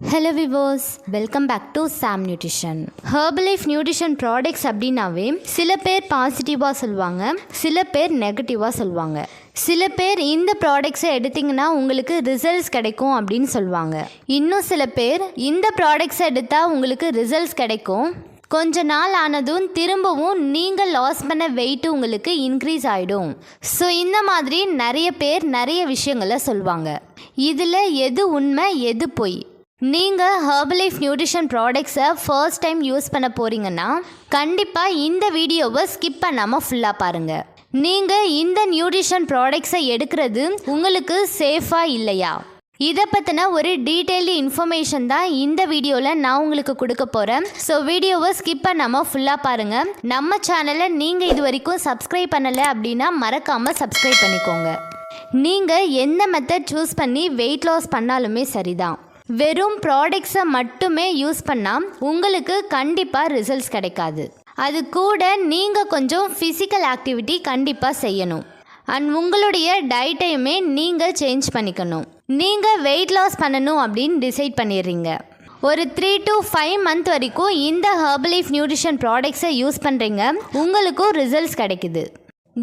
Hello விவோஸ், welcome back to Sam nutrition. Herbalife nutrition products அப்படின்னாவே சில பேர் பாசிட்டிவாக சொல்லுவாங்க, சில பேர் நெகட்டிவாக சொல்லுவாங்க. சில பேர் இந்த ப்ராடக்ட்ஸை எடுத்திங்கன்னா உங்களுக்கு ரிசல்ட்ஸ் கிடைக்கும் அப்படின்னு சொல்லுவாங்க. இன்னும் சில பேர் இந்த ப்ராடக்ட்ஸை எடுத்தால் உங்களுக்கு ரிசல்ட்ஸ் கிடைக்கும், கொஞ்ச நாள் ஆனதும் திரும்பவும் நீங்கள் லாஸ் பண்ண வெயிட்டு உங்களுக்கு இன்க்ரீஸ் ஆகிடும். ஸோ இந்த மாதிரி நிறைய பேர் நிறைய விஷயங்களை சொல்லுவாங்க. இதில் எது உண்மை எது பொய்? நீங்கள் ஹெர்பலைஃப் நியூட்ரிஷன் ப்ராடக்ட்ஸை ஃபர்ஸ்ட் டைம் யூஸ் பண்ண போகிறீங்கன்னா கண்டிப்பாக இந்த வீடியோவை ஸ்கிப் பண்ணாமல் ஃபுல்லாக பாருங்கள். நீங்கள் இந்த நியூட்ரிஷன் ப்ராடக்ட்ஸை எடுக்கிறது உங்களுக்கு சேஃபாக இல்லையா, இதை பற்றின ஒரு டீட்டெயில்டு இன்ஃபர்மேஷன் தான் இந்த வீடியோவில் நான் உங்களுக்கு கொடுக்க போகிறேன். ஸோ வீடியோவை ஸ்கிப் பண்ணாமல் ஃபுல்லாக பாருங்கள். நம்ம சேனலை நீங்கள் இது வரைக்கும் சப்ஸ்கிரைப் பண்ணலை அப்படின்னா மறக்காமல் சப்ஸ்கிரைப் பண்ணிக்கோங்க. நீங்கள் எந்த மெத்தட் சூஸ் பண்ணி வெயிட் லாஸ் பண்ணாலுமே சரிதான், வெறும் ப்ராடக்ட்ஸை மட்டுமே யூஸ் பண்ணால் உங்களுக்கு கண்டிப்பாக ரிசல்ட்ஸ் கிடைக்காது. அது கூட நீங்கள் கொஞ்சம் ஃபிசிக்கல் ஆக்டிவிட்டி கண்டிப்பாக செய்யணும். அண்ட் உங்களுடைய டயட்டையுமே நீங்கள் சேஞ்ச் பண்ணிக்கணும். நீங்கள் வெயிட் லாஸ் பண்ணணும் அப்படின்னு டிசைட் பண்ணிடுறீங்க. ஒரு 3 to 5 மந்த் வரைக்கும் இந்த ஹெர்பலைஃப் நியூட்ரிஷன் ப்ராடக்ட்ஸை யூஸ் பண்ணுறீங்க, உங்களுக்கும் ரிசல்ட்ஸ் கிடைக்குது.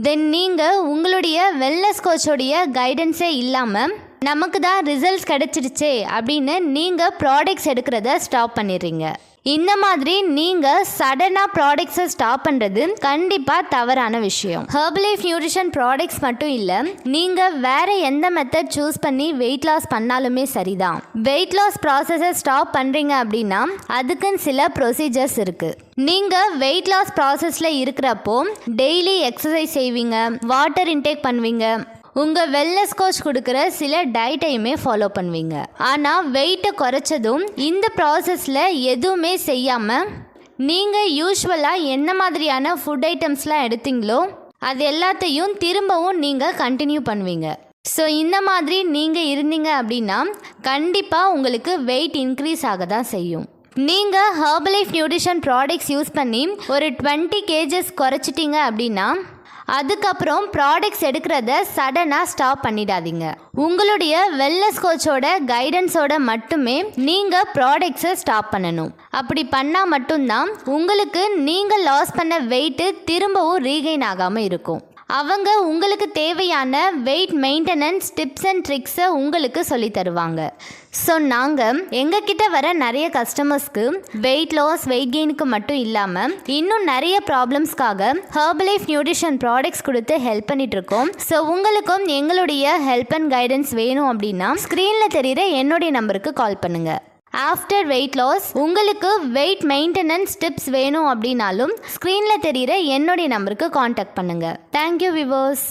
தென் நீங்கள் உங்களுடைய வெல்னஸ் கோச்சோடைய கைடன்ஸே இல்லாமல் நமக்கு தான் ரிசல்ட்ஸ் கிடைச்சிடுச்சே அப்படின்னு நீங்கள் ப்ராடக்ட்ஸ் எடுக்கிறத ஸ்டாப் பண்ணிடுறீங்க. இந்த மாதிரி நீங்கள் சடனாக ப்ராடக்ட்ஸை ஸ்டாப் பண்ணுறது கண்டிப்பாக தவறான விஷயம். ஹெர்பலைஃப் நியூட்ரிஷன் ப்ராடக்ட்ஸ் மட்டும் இல்லை, நீங்கள் வேறு எந்த மெத்தட் சூஸ் பண்ணி வெயிட் லாஸ் பண்ணாலுமே சரிதான். வெயிட் லாஸ் ப்ராசஸை ஸ்டாப் பண்ணுறீங்க அப்படின்னா அதுக்குன்னு சில ப்ரொசீஜர்ஸ் இருக்குது. நீங்கள் வெயிட் லாஸ் ப்ராசஸில் இருக்கிறப்போ டெய்லி எக்ஸசைஸ் செய்வீங்க, வாட்டர் இன்டேக் பண்ணுவீங்க, உங்கள் வெல்னஸ் கோச் கொடுக்குற சில டயட்டையுமே ஃபாலோ பண்ணுவீங்க. ஆனால் வெயிட்டை குறைச்சதும் இந்த ப்ராசஸில் எதுவுமே செய்யாமல் நீங்கள் யூஸ்வலாக என்ன மாதிரியான ஃபுட் ஐட்டம்ஸ்லாம் எடுத்தீங்களோ அது எல்லாத்தையும் திரும்பவும் நீங்கள் கண்டினியூ பண்ணுவீங்க. ஸோ இந்த மாதிரி நீங்கள் இருந்தீங்க அப்படின்னா கண்டிப்பாக உங்களுக்கு வெயிட் இன்க்ரீஸ் ஆக தான் செய்யும். நீங்கள் ஹெர்பலைஃப் நியூட்ரிஷன் ப்ராடக்ட்ஸ் யூஸ் பண்ணி ஒரு 20 kgs குறைச்சிட்டிங்க அப்படின்னா அதுக்கப்புறம் ப்ராடக்ட்ஸ் எடுக்கிறத சடனாக ஸ்டாப் பண்ணிடாதீங்க. உங்களுடைய வெல்னஸ் கோச்சோட கைடன்ஸோட மட்டுமே நீங்கள் ப்ராடக்ட்ஸை ஸ்டாப் பண்ணணும். அப்படி பண்ணால் மட்டும்தான் உங்களுக்கு நீங்கள் லாஸ் பண்ண வெயிட்டு திரும்பவும் ரீகெயின் ஆகாமல் இருக்கும். அவங்க உங்களுக்கு தேவையான வெயிட் மெயின்டெனன்ஸ் டிப்ஸ் அண்ட் ட்ரிக்ஸை உங்களுக்கு சொல்லி தருவாங்க. ஸோ நாங்கள் எங்ககிட்ட வர நிறைய கஸ்டமர்ஸ்க்கு வெயிட் லாஸ் வெயிட் கெயினுக்கு மட்டும் இல்லாமல் இன்னும் நிறைய ப்ராப்ளம்ஸ்க்காக ஹெர்பலைஃப் நியூட்ரிஷன் ப்ராடக்ட்ஸ் கொடுத்து ஹெல்ப் பண்ணிட்டு இருக்கோம். ஸோ உங்களுக்கும் எங்களுடைய ஹெல்ப் அண்ட் கைடன்ஸ் வேணும் அப்படின்னா ஸ்க்ரீனில் தெரிகிற என்னுடைய நம்பருக்கு கால் பண்ணுங்கள். ஆஃப்டர் வெயிட் லாஸ் உங்களுக்கு வெயிட் மெயின்டெனன்ஸ் டிப்ஸ் வேணும் அப்படின்னாலும் ஸ்க்ரீனில் தெரிகிற என்னுடைய நம்பருக்கு காண்டாக்ட் பண்ணுங்கள். Thank you viewers.